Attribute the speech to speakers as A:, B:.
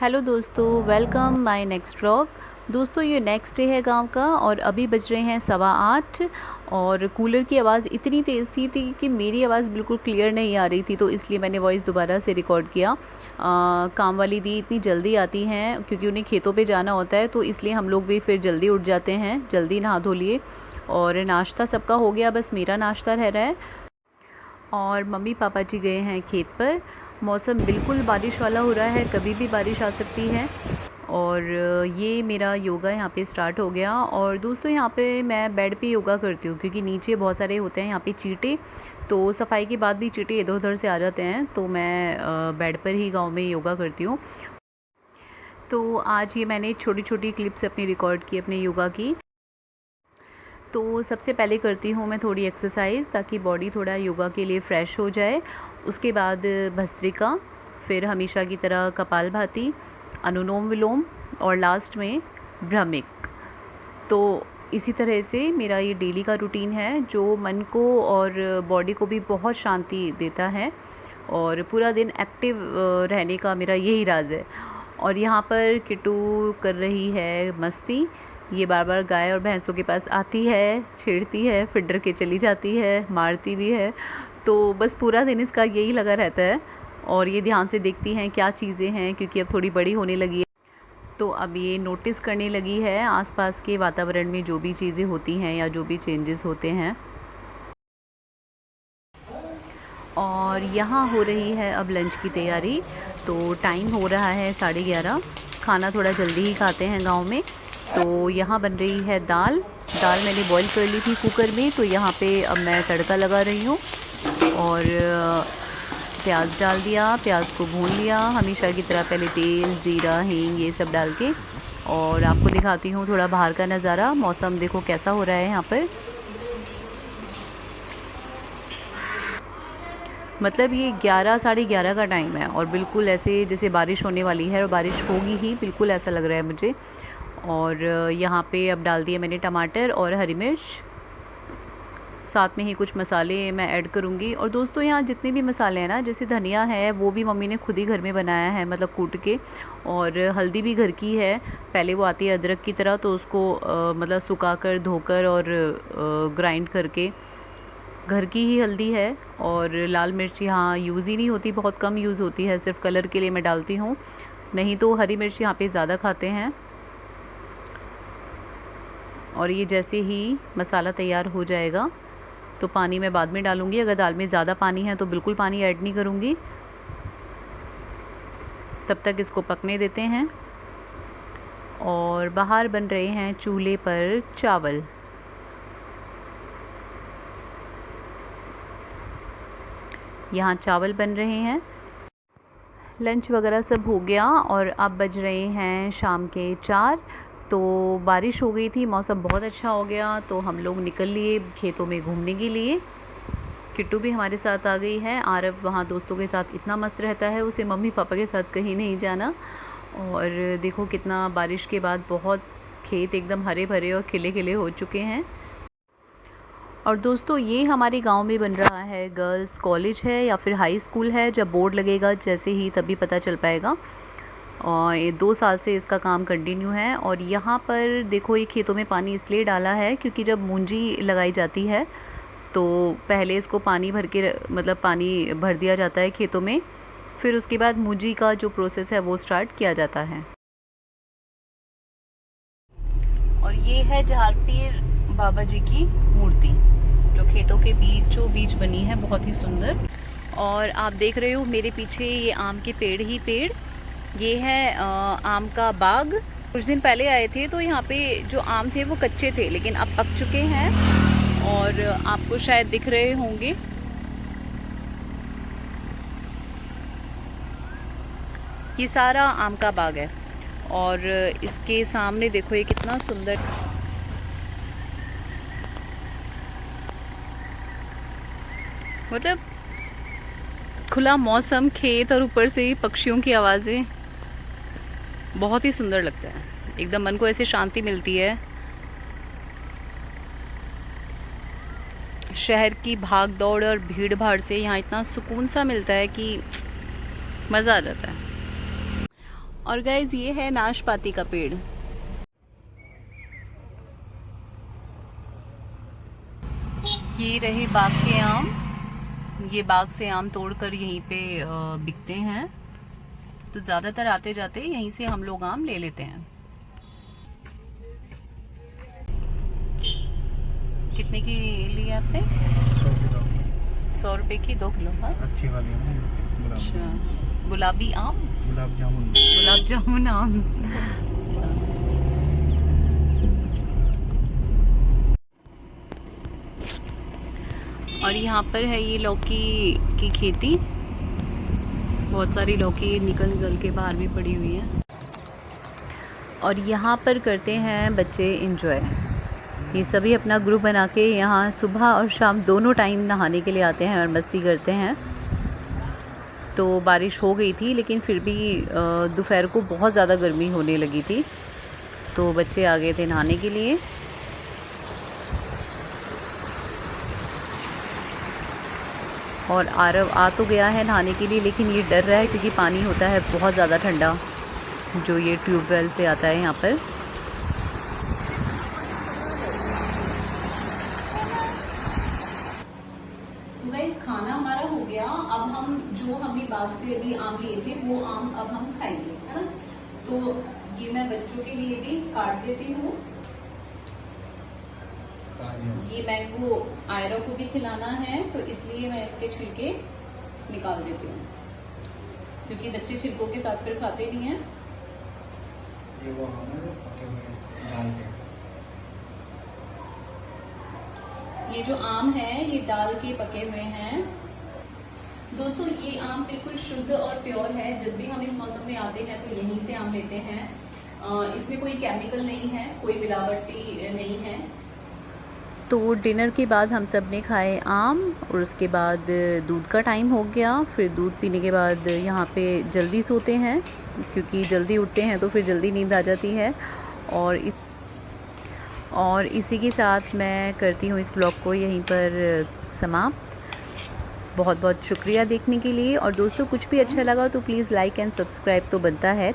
A: Hello दोस्तों, welcome my next vlog. दोस्तों ये नेक्स्ट डे है गांव का और अभी बज रहे हैं 8:15 और कूलर की आवाज़ इतनी तेज़ थी कि मेरी आवाज़ बिल्कुल क्लियर नहीं आ रही थी, तो इसलिए मैंने वॉइस दोबारा से रिकॉर्ड किया। काम वाली दी इतनी जल्दी आती हैं क्योंकि उन्हें खेतों पे जाना होता है, तो इसलिए हम लोग भी फिर जल्दी उठ जाते हैं, जल्दी नहा धो लिए और नाश्ता सबका हो गया, बस मेरा नाश्ता रह रहा है। और मम्मी पापा जी गए हैं खेत पर। मौसम बिल्कुल बारिश वाला हो रहा है, कभी भी बारिश आ सकती है। और ये मेरा योगा यहाँ पे स्टार्ट हो गया। और दोस्तों यहाँ पे मैं बेड पे योगा करती हूँ क्योंकि नीचे बहुत सारे होते हैं यहाँ पे चींटे, तो सफाई के बाद भी चींटे इधर उधर से आ जाते हैं, तो मैं बेड पर ही गाँव में योगा करती हूँ। तो आज ये मैंने छोटी छोटी क्लिप्स अपनी रिकॉर्ड की अपने योगा की। तो सबसे पहले करती हूँ मैं थोड़ी एक्सरसाइज ताकि बॉडी थोड़ा योगा के लिए फ़्रेश हो जाए। उसके बाद भस्त्रिका, फिर हमेशा की तरह कपालभाति, अनुलोम विलोम और लास्ट में भ्रमिक। तो इसी तरह से मेरा ये डेली का रूटीन है जो मन को और बॉडी को भी बहुत शांति देता है और पूरा दिन एक्टिव रहने का मेरा यही राज है। और यहाँ पर किट्टू कर रही है मस्ती। ये बार बार गाय और भैंसों के पास आती है, छेड़ती है, फिर डर के चली जाती है, मारती भी है। तो बस पूरा दिन इसका यही लगा रहता है और ये ध्यान से देखती हैं क्या चीज़ें हैं, क्योंकि अब थोड़ी बड़ी होने लगी है, तो अब ये नोटिस करने लगी है आसपास के वातावरण में जो भी चीज़ें होती हैं या जो भी चेंजेस होते हैं। और यहाँ हो रही है अब लंच की तैयारी। तो टाइम हो रहा है 11:30। खाना थोड़ा जल्दी ही खाते हैं गांव में। तो यहाँ बन रही है दाल। दाल मैंने बॉईल कर ली थी कुकर में, तो यहाँ पे अब मैं तड़का लगा रही हूँ और प्याज डाल दिया, प्याज को भून लिया हमेशा की तरह, पहले तेल, ज़ीरा, हींग ये सब डाल के। और आपको दिखाती हूँ थोड़ा बाहर का नज़ारा। मौसम देखो कैसा हो रहा है यहाँ पर, मतलब ये 11 11:30 का टाइम है और बिल्कुल ऐसे जैसे बारिश होने वाली है और बारिश होगी ही, बिल्कुल ऐसा लग रहा है मुझे। और यहाँ पे अब डाल दिए मैंने टमाटर और हरी मिर्च, साथ में ही कुछ मसाले मैं ऐड करूँगी। और दोस्तों यहाँ जितने भी मसाले हैं ना, जैसे धनिया है वो भी मम्मी ने खुद ही घर में बनाया है, मतलब कूट के। और हल्दी भी घर की है, पहले वो आती है अदरक की तरह, तो उसको मतलब सुखा कर धोकर और ग्राइंड करके, घर की ही हल्दी है। और लाल मिर्च यहाँ यूज़ ही नहीं होती, बहुत कम यूज़ होती है, सिर्फ कलर के लिए मैं डालती हूँ, नहीं तो हरी मिर्च यहाँ पे ज़्यादा खाते हैं। और ये जैसे ही मसाला तैयार हो जाएगा तो पानी मैं बाद में डालूँगी। अगर दाल में ज़्यादा पानी है तो बिल्कुल पानी ऐड नहीं करूँगी। तब तक इसको पकने देते हैं। और बाहर बन रहे हैं चूल्हे पर चावल। यहाँ चावल बन रहे हैं। लंच वगैरह सब हो गया और अब बज रहे हैं शाम के 4। तो बारिश हो गई थी, मौसम बहुत अच्छा हो गया, तो हम लोग निकल लिए खेतों में घूमने के लिए। किट्टू भी हमारे साथ आ गई है। आरव वहाँ दोस्तों के साथ इतना मस्त रहता है, उसे मम्मी पापा के साथ कहीं नहीं जाना। और देखो कितना बारिश के बाद बहुत खेत एकदम हरे भरे और खिले खिले हो चुके हैं। और दोस्तों ये हमारे गांव में बन रहा है गर्ल्स कॉलेज है या फिर हाई स्कूल है, जब बोर्ड लगेगा जैसे ही तभी पता चल पाएगा। और ये 2 साल से इसका काम कंटिन्यू है। और यहाँ पर देखो ये खेतों में पानी इसलिए डाला है क्योंकि जब मूंजी लगाई जाती है तो पहले इसको पानी भर के, मतलब पानी भर दिया जाता है खेतों में, फिर उसके बाद मूंजी का जो प्रोसेस है वो स्टार्ट किया जाता है। और ये है झारपीर बाबा जी की मूर्ति जो खेतों के बीचों बीच बनी है, बहुत ही सुंदर। और आप देख रहे हो मेरे पीछे ये आम के पेड़ ही पेड़, ये है आम का बाग। कुछ दिन पहले आए थे तो यहाँ पे जो आम थे वो कच्चे थे, लेकिन अब पक चुके हैं और आपको शायद दिख रहे होंगे। ये सारा आम का बाग है और इसके सामने देखो ये कितना सुंदर, मतलब खुला मौसम, खेत और ऊपर से ही पक्षियों की आवाज़ें, बहुत ही सुंदर लगता है। एकदम मन को ऐसे शांति मिलती है। शहर की भाग दौड़ और भीड़ भाड़ से यहाँ इतना सुकून सा मिलता है कि मज़ा आ जाता है। और गाइस ये है नाशपाती का पेड़। ये रहे बाग के आम। ये बाग से आम तोड़कर यहीं पे बिकते हैं, तो ज़्यादातर आते जाते यहीं से हम लोग आम ले लेते हैं। कितने की ली आपने? 100 रुपये की 2 किलो। हाँ,
B: अच्छी वाली है ना।
A: अच्छा, गुलाबी आम,
B: गुलाब जामुन।
A: गुलाब जामुन आम। अच्छा। और यहाँ पर है ये लौकी की खेती। बहुत सारी लौकी निकल निकल के बाहर भी पड़ी हुई है। और यहाँ पर करते हैं बच्चे एंजॉय। ये सभी अपना ग्रुप बना के यहाँ सुबह और शाम दोनों टाइम नहाने के लिए आते हैं और मस्ती करते हैं। तो बारिश हो गई थी, लेकिन फिर भी दोपहर को बहुत ज़्यादा गर्मी होने लगी थी, तो बच्चे आ गए थे नहाने के लिए। और आरव आ तो गया है नहाने के लिए, लेकिन ये डर रहा है क्योंकि पानी होता है बहुत ज़्यादा ठंडा, जो ये ट्यूबवेल से आता है यहाँ पर। तो गाइस खाना हमारा हो गया। अब हम जो हमने बाग से अभी आम लिए थे वो आम अब हम खाएंगे, है ना। तो ये मैं बच्चों के लिए भी काट देती हूँ। ये मैंगो आयरा को भी खिलाना है, तो इसलिए मैं इसके छिलके निकाल देती हूँ, क्योंकि बच्चे छिलकों के साथ फिर खाते नहीं हैं।
B: ये वो पके हुए डाल के,
A: ये जो आम है ये डाल के पके हुए हैं। दोस्तों ये आम बिल्कुल शुद्ध और प्योर है। जब भी हम इस मौसम में आते हैं तो यहीं से आम लेते हैं। इसमें कोई केमिकल नहीं है, कोई मिलावटी नहीं है। तो डिनर के बाद हम सब ने खाए आम, और उसके बाद दूध का टाइम हो गया। फिर दूध पीने के बाद यहाँ पे जल्दी सोते हैं, क्योंकि जल्दी उठते हैं तो फिर जल्दी नींद आ जाती है। और इसी के साथ मैं करती हूँ इस ब्लॉग को यहीं पर समाप्त। बहुत बहुत शुक्रिया देखने के लिए। और दोस्तों कुछ भी अच्छा लगा तो प्लीज़ लाइक एंड सब्सक्राइब तो बनता है।